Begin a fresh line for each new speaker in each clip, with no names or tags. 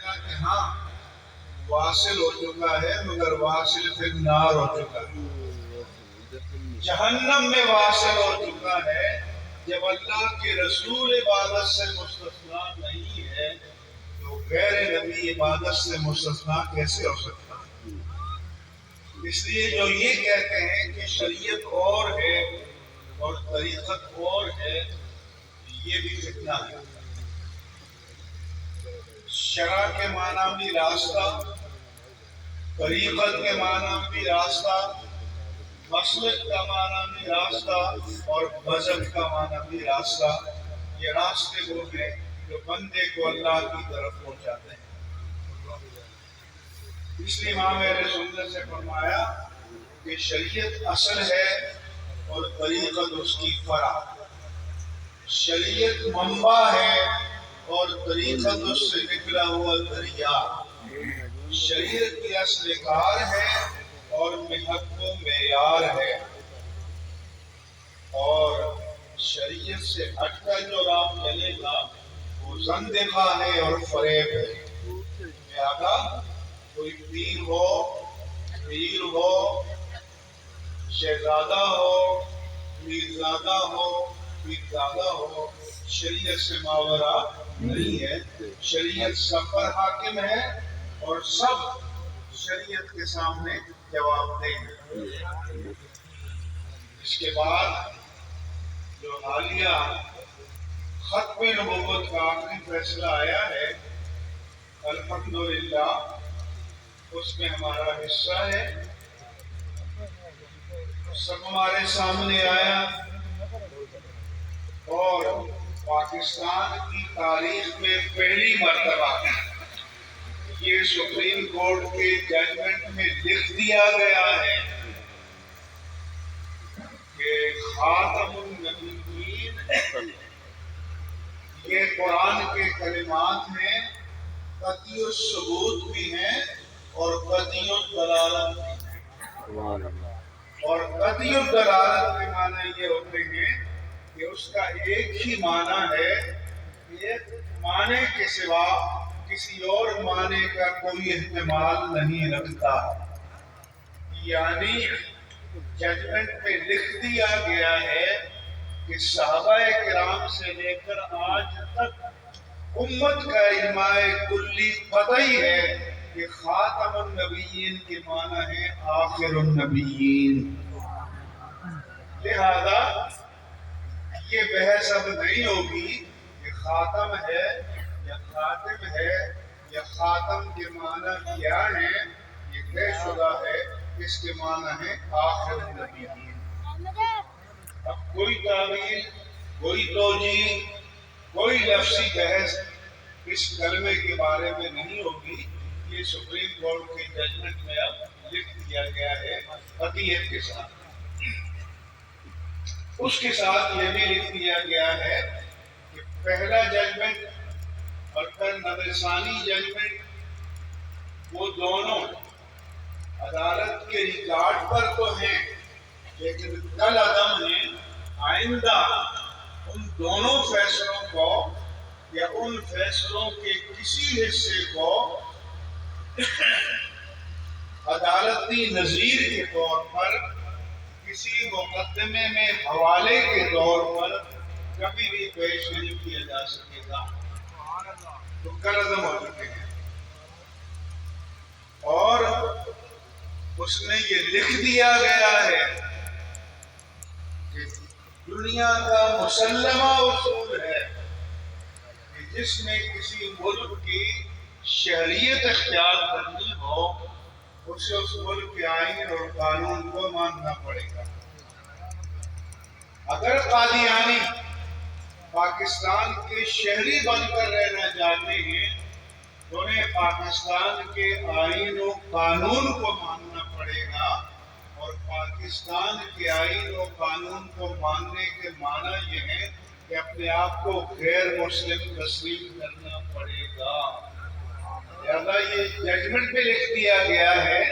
گا کہ ہاں واصل ہو چکا ہے مگر واصل فی النار ہو چکا ہے، جہنم میں واصل ہو چکا ہے۔ جب اللہ کے رسول عبادت سے مستثنا نہیں ہے تو غیر نبی عبادت سے مستثنا کیسے ہو سکتا ہے؟ اس لیے جو یہ کہتے ہیں کہ شریعت اور ہے اور طریقت اور ہے، یہ بھی فتنہ ہے۔ شرع کے معنی بھی راستہ، طریقت کے معنی بھی راستہ، مسلک کا معنی بھی راستہ اور مذہب کا معنی بھی راستہ۔ یہ راستے وہ ہیں جو بندے کو اللہ کی طرف پہنچاتے ہیں۔ اس لیے امام اہل سنت سے فرمایا کہ شریعت اصل ہے اور طریقت اس کی فرع۔ شریعت منبع ہے اور طریقت اس سے نکلا ہوا دریا۔ شریعت کی اصل کار ہے اور محک و معیار ہے، اور شریعت سے ہٹ کر جو راہ چلے گا وہ زندقہ ہے اور فریب ہے۔ لہذا کوئی پیر ہو، پیر ہو، شہزادہ ہو، میرزادہ ہو، پیرزادہ ہو، شریعت سے ماورا نہیں ہے۔ شریعت سب پر حاکم ہے اور سب شریعت کے سامنے جواب دیں گے۔ اس کے بعد جو حالیہ ختم نبوت کا آخری فیصلہ آیا ہے، الحمدللہ اس میں ہمارا حصہ ہے۔ سب ہمارے سامنے آیا اور پاکستان کی تاریخ میں پہلی مرتبہ یہ سپریم کورٹ کے ججمنٹ میں لکھ دیا گیا ہے کہ خاتم النبیین یہ قرآن کے کلمات ہیں، قطعی الثبوت بھی ہیں اور قطعی الدلالت بھی ہیں۔ اور قطعی الدلالت کے معنی یہ ہوتے ہیں کہ اس کا ایک ہی معنی ہے، ایک معنی کے سوا کسی اور معنی کا کوئی احتمال نہیں رکھتا۔ یعنی ججمنٹ میں لکھ دیا گیا ہے کہ صحابہ کرام سے لے کر آج تک امت کا اجماع کلی قطعی ہے کہ خاتم النبیین کے معنی ہے آخر النبیین۔ لہذا یہ بحث اب نہیں ہوگی کہ خاتم ہے یا خاتم ہے یا خاتم کے معنی کیا ہے، یہ طے شدہ ہے، اس کے معنی ہے آخر النبیین۔ اب کوئی تعویل، کوئی توجیہ، کوئی لفظی بحث اس کلمے کے بارے میں نہیں ہوگی۔ یہ سپریم کورٹ کے ججمنٹ میں اب لکھ دیا گیا ہے قطعیت کے ساتھ۔ اس کے ساتھ یہ بھی لکھ دیا گیا ہے کہ پہلا ججمنٹ اور پھر نظر ثانی ججمنٹ وہ دونوں عدالت کے ریکارڈ پر تو ہیں لیکن کل عدم ہیں۔ آئندہ ان دونوں فیصلوں کو یا ان فیصلوں کے کسی حصے کو عدالتی نظیر کے طور پر کسی مقدمے میں حوالے کے طور پر کبھی بھی پیش نہیں کیا جا سکے گا، تو کل عدم ہو چکے ہیں۔ اور اس میں یہ لکھ دیا گیا ہے کہ دنیا کا مسلمہ اصول ہے کہ جس میں کسی ملک کی شہریت اختیار کرنی ہو اسے اس ملک کے آئین اور قانون کو ماننا پڑے گا۔ اگر قادیانی پاکستان کے شہری بن کر رہنا چاہتے ہیں تو انہیں پاکستان کے آئین و قانون کو ماننا پڑے گا، اور پاکستان کے آئین و قانون کو ماننے کے معنی یہ ہے کہ اپنے آپ کو غیر مسلم تسلیم کرنا پڑے گا۔ لہذا یہ ججمنٹ میں لکھ دیا گیا ہے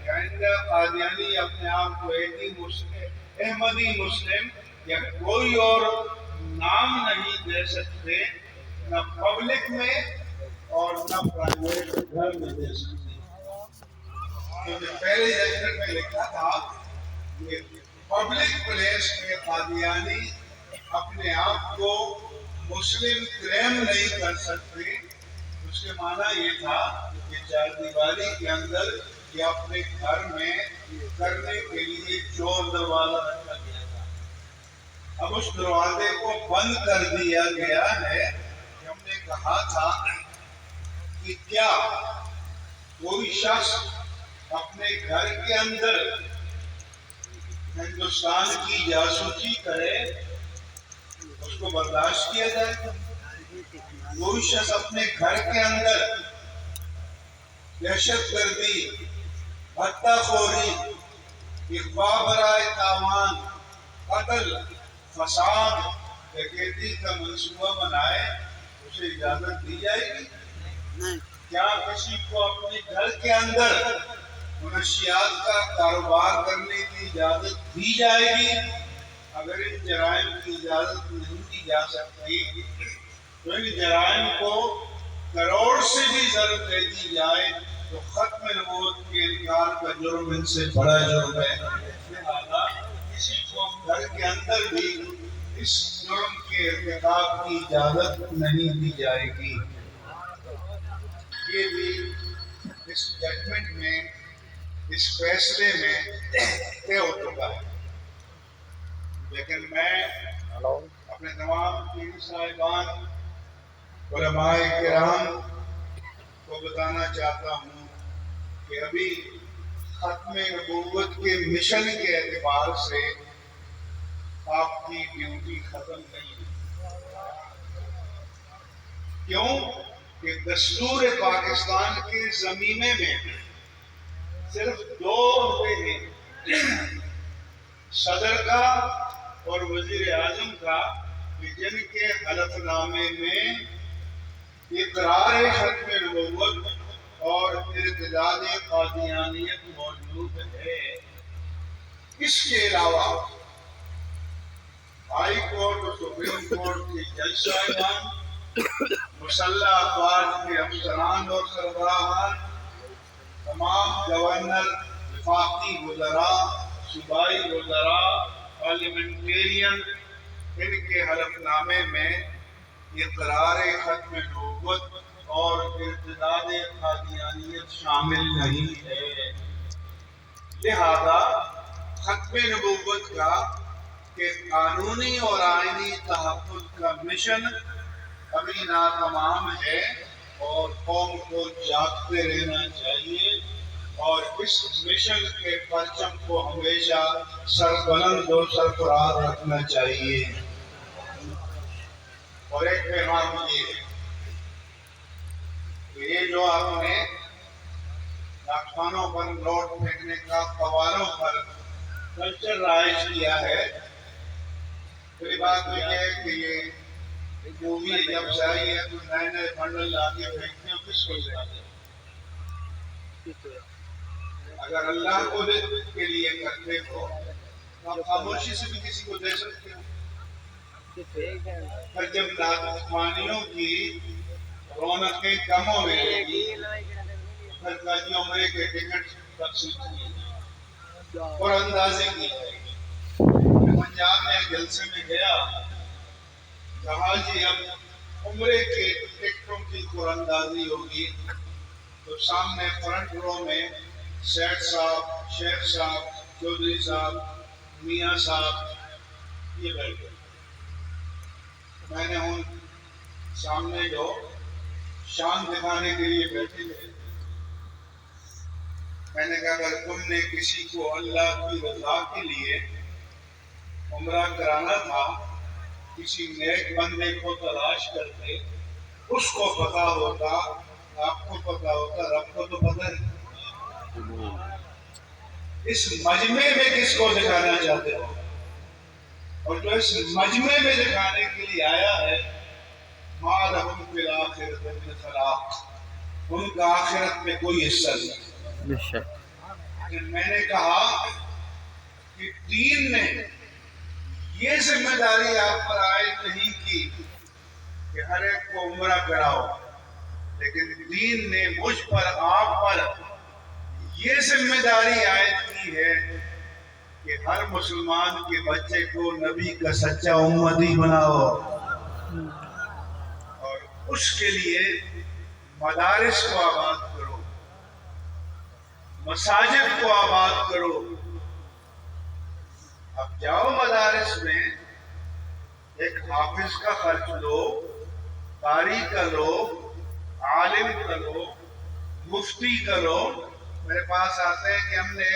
کہ آئندہ قادیانی اپنے آپ کو احمدی مسلم یا کوئی اور نام نہیں دے سکتے، نہ پبلک میں اور نہ پرائیویٹ گھر میں دے سکتے. کیونکہ پہلے ججمنٹ میں لکھا تھا کہ پبلک پلیس میں قادیانی اپنے آپ کو مسلم کلیم نہیں کر سکتے. اس کے معنی یہ تھا کہ چار دیواری کے اندر یا اپنے گھر میں کرنے کے لیے چور دروازہ رکھا گیا تھا. اب اس دروازے کو بند کر دیا گیا ہے. ہم نے کہا تھا کہ کیا کوئی شخص اپنے گھر کے اندر ہندوستان کی جاسوسی کرے اس کو برداشت کیا جائے گا؟ کوئی شخص اپنے گھر کے اندر دہشت گردی، بھتہ خوری، اغوا برائے تاوان، قتل، فساد، ڈکیتی کا منصوبہ بنائے اسے اجازت دی جائے گی؟ کیا کسی کو اپنے گھر کے اندر منشیات کا کاروبار کرنے کی اجازت دی جائے گی؟ اگر ان جرائم کی اجازت نہیں دی جا سکتی تو ان جرائم کو کروڑ سے بھی ضرب دے دی جائے تو ختم نبوت کے انکار کا جرم ان سے بڑا جرم ہے. لہذا کسی کو گھر کے اندر بھی اس جرم کے ارتکاب کی اجازت نہیں دی جائے گی. یہ بھی اس ججمنٹ میں، اس فیصلے میں طے ہو چکا ہے. لیکن میں اپنے تمام پیر صاحبان، علماء کرام کو بتانا چاہتا ہوں کہ ابھی ختم نبوت کے مشن کے اعتبار سے آپ کی ڈیوٹی ختم نہیں ہے. کیوں کہ دستور پاکستان کے زمینے میں صرف 2 عہدے ہیں، صدر کا اور وزیر اعظم کا، جن کے حلف نامے میں اقرار ختم نبوت اور ارتداد قادیانیت موجود ہے. اس کے علاوہ ہائی کورٹ اور سپریم کورٹ کے جج صاحبان، مسلح افواج کے افسران اور سربراہان، تمام گورنر، وفاقی وزراء، صوبائی وزراء، پارلیمنٹیرین، ان کے حلف نامے میں اقرار ختم نبوت اور ارتداد قادیانیت شامل نہیں ہے. لہذا ختم نبوت کا کہ قانونی اور آئینی تحفظ کا مشن ابھی ناتمام ہے اور قوم کو جاگتے رہنا چاہیے اور اس مشن کے پرچم کو ہمیشہ سربلند و سرفراز رکھنا چاہیے. اور ایک پیغام یہ ہے کہ یہ جو آپ نے ڈاکخانوں پر نوٹ پھینکنے کا فواروں پر کلچر رائج کیا ہے، پہلی بات تو یہ ہے کہ یہ مووی جب سے آئی ہے تو نئے نئے بنڈل لا کے پھینکتے ہیں، کس کو دکھاتے ہیں؟ اگر اللہ کو کے لیے کرتے ہو تو آپ خاموشی سے بھی کسی کو دے سکتے ہو. پر جب لاکھوانیوں کی رونقیں کم ہونے لگی پھر قاضی عمرے کے ٹکٹ تقسیم کیے اور اندازے کی جائے گی. پنجاب میں جلسے میں گیا، کہا جی اب عمرے کے ٹکٹوں کی قراندازی ہوگی تو سامنے فرنٹ رو میں سیٹ صاحب، شیخ صاحب، چودھری صاحب، میاں صاحب یہ بیٹھے. میں نے ان سامنے جو شان دکھانے کے لیے بیٹھے تھے، میں نے کہا اگر تم نے کسی کو اللہ کی رضا کے لیے عمرہ کرانا تھا، کسی نیک بندے کو تلاش کرتے، اس کو پتا ہوتا، آپ کو پتا ہوتا، رب کو تو پتا ہے. اس مجمع میں کس کو دکھانا چاہتے ہو؟ اور جو اس مجمع میں دکھانے کے لیے آیا ہے، ما لہم فی الآخرۃ من خلاق، ان کا آخرت میں کوئی حصہ نہیں. لیکن میں نے کہا کہ دین نے یہ ذمہ داری آپ پر عائد نہیں کی کہ ہر ایک کو عمرہ کراؤ. لیکن دین نے مجھ پر آپ پر یہ ذمہ داری عائد کی ہے کہ ہر مسلمان کے بچے کو نبی کا سچا امتی بناؤ، اور اس کے لیے مدارس کو آباد کرو، مساجد کو آباد کرو۔ اب جاؤ مدارس میں، ایک حافظ کا خرچ لو، قاری کا لو، عالم کا لو، مفتی کا لو۔ میرے پاس آتے ہیں کہ ہم نے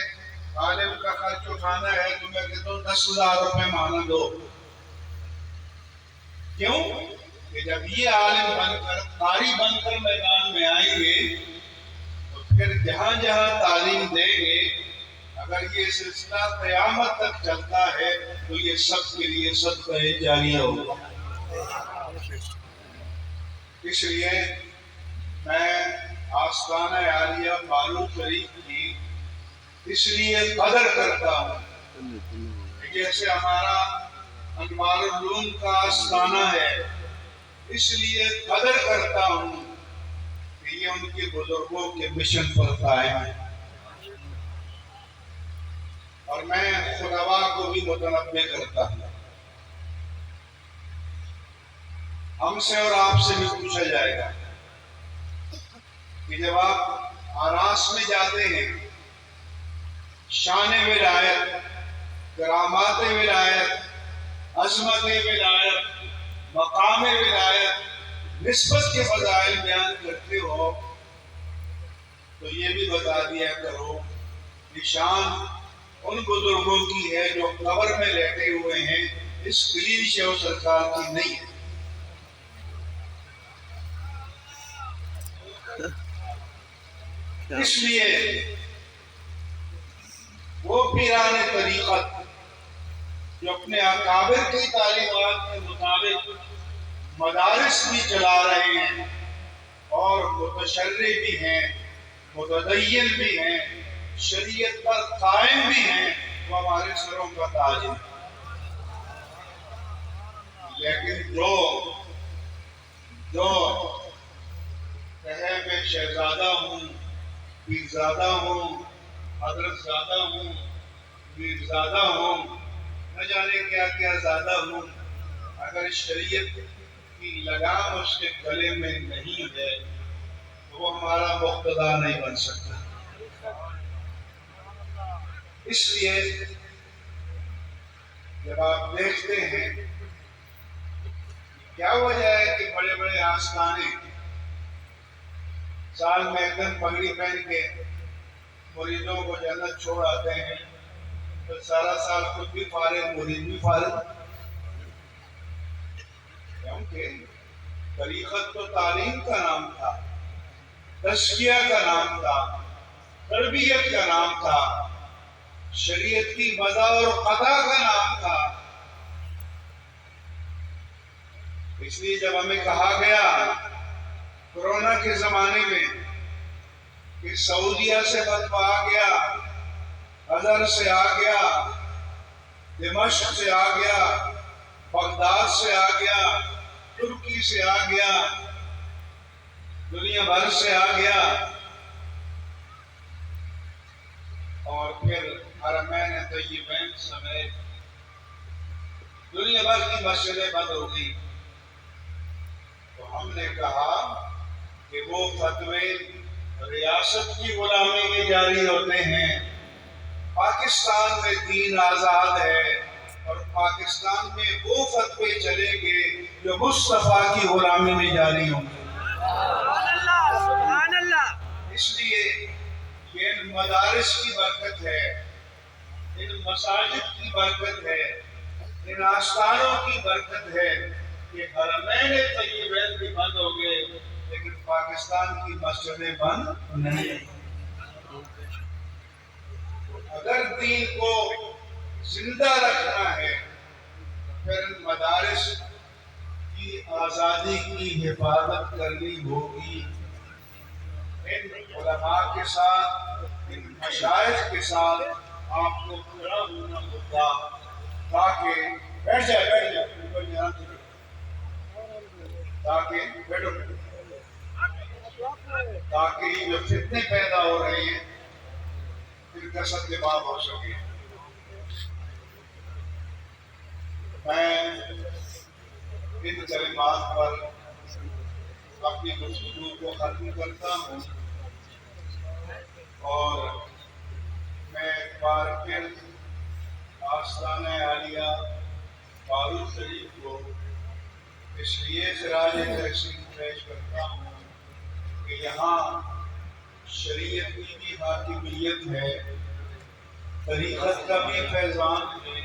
عالم کا خرچ اٹھانا ہے تو میں کہتا ہوں 10,000 روپے مانا دو۔ کیوں کہ جب یہ عالم بن کر، قاری بن کر میدان میں آئیں گے تو پھر جہاں جہاں تعلیم دیں گے، اگر یہ سلسلہ قیامت تک چلتا ہے تو یہ سب کے لیے صدقہ جاریہ ہوگا۔ اس لیے میں آستانہ عالیہ بالو شریف کی اس لیے قدر کرتا ہوں کہ جیسے ہمارا انوار العلوم کا آستانہ ہے، اس لیے قدر کرتا ہوں کہ یہ ان کے بزرگوں کے مشن پر قائم ہے۔ اور میں خطبہ کو بھی متنبہ کرتا ہوں، ہم سے اور آپ سے بھی پوچھا جائے گا کہ جب آپ آراس میں جاتے ہیں، شان ولایت، کرامات ولایت، عظمت ولایت، مقام ولایت، نسبت کے فضائل بیان کرتے ہو تو یہ بھی بتا دیا کرو کہ شان ان بزرگوں کی ہے جو قبر میں لیٹے ہوئے ہیں، اس کلین شیو سرکار کی نہیں ہے۔ اس لیے وہ پیران طریقت جو اپنے اکابر کی تعلیمات کے مطابق مدارس بھی چلا رہے ہیں اور متشرع بھی ہیں، متدین بھی ہیں، شریعت پر قائم بھی ہیں، وہ ہمارے سروں کا تاج ہے۔ لیکن جو کہے میں شہزادہ ہوں، پیرزادہ ہوں، حضرت زادہ ہوں، میر زادہ ہوں، نہ جانے کیا کیا زادہ ہوں، اگر شریعت کی لگام اس کے گلے میں نہیں ہے تو وہ ہمارا مقتدا نہیں بن سکتا۔ اس لیے جب آپ دیکھتے ہیں کیا وجہ ہے کہ بڑے بڑے آستانے سال میں ایک دن پگڑی پہن کے مریدوں کو جنت چھوڑ آتے ہیں، تو سارا سال خود بھی فارغ، مرید بھی فارغ۔ کیونکہ طریقت تو تعلیم کا نام تھا، تزکیہ کا نام تھا، تربیت کا نام تھا، شریعت کی مزہ اور قطع کا نام تھا۔ اس لیے جب ہمیں کہا گیا کورونا کے زمانے میں کہ سعودیہ سے فتویٰ آ گیا، ازہر سے آ گیا، دمشق سے آ گیا، بغداد سے آ گیا، ترکی سے آ گیا، دنیا بھر سے آ گیا، اور پھر حرمین طیبین سمیت دنیا بھر کی مسجدیں بند ہو گئی، تو ہم نے کہا کہ وہ فتوے ریاست کی غلامی میں جاری ہوتے ہیں۔ پاکستان میں دین آزاد ہے اور پاکستان میں وہ فتوے چلیں گے جو مصطفیٰ کی غلامی میں جاری ہوں گے۔
سبحان اللہ۔
اس لیے یہ ان مدارس کی برکت ہے، ان مساجد کی برکت ہے، ان آستانوں کی برکت ہے کہ حرمین طیبین بھی بند ہو گئے لیکن پاکستان کی مسجدیں بند نہیں۔ اگر دین کو زندہ رکھنا ہے پھر مدارس کی آزادی کی حفاظت کرنی ہوگی، ان علماء کے ساتھ، ان مشائخ کے ساتھ آپ کو کھڑا ہونا ہوگا تاکہ بیٹھ جائے تاکہ بیٹھو تاکہ یہ جو فتنے پیدا ہو رہے ہیں ان کا سدباب ہو سکے۔ میں ان کلمات پر اپنی گفتگو کو ختم کرتا ہوں، اور میں ایک بار پھر آستانہ عالیہ فاروق شریف کو اس لیے خراج تحسین پیش کرتا ہوں کہ یہاں شریعت کی بھی حاکمیت ہے، طریقت کا بھی فیضان ہے،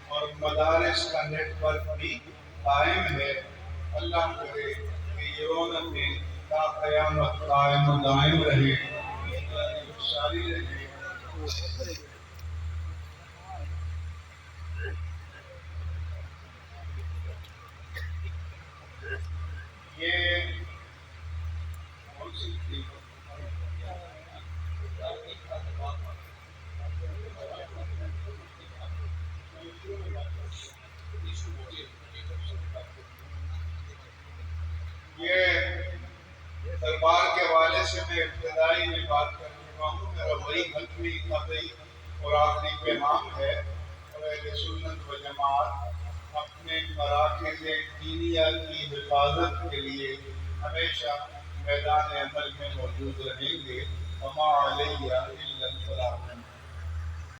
اور مدارس کا نیٹ ورک بھی قائم ہے۔ اللہ کرے کہ یہ رونقیں تا قیامت قائم و دائم رہے، ساری رہے۔ یہ کون سی تھی؟ یہ دربار کے حوالے سے میں ابتدائی میں بات کر چکا ہوں۔ میرا وہی حتمی قطعی اور آخری پیغام ہے، اور اہل سنت و جماعت اپنے مراکز دینیہ کی حفاظت کے لیے ہمیشہ میدان عمل میں موجود رہیں گے۔ وما علیہ الا البلاغ۔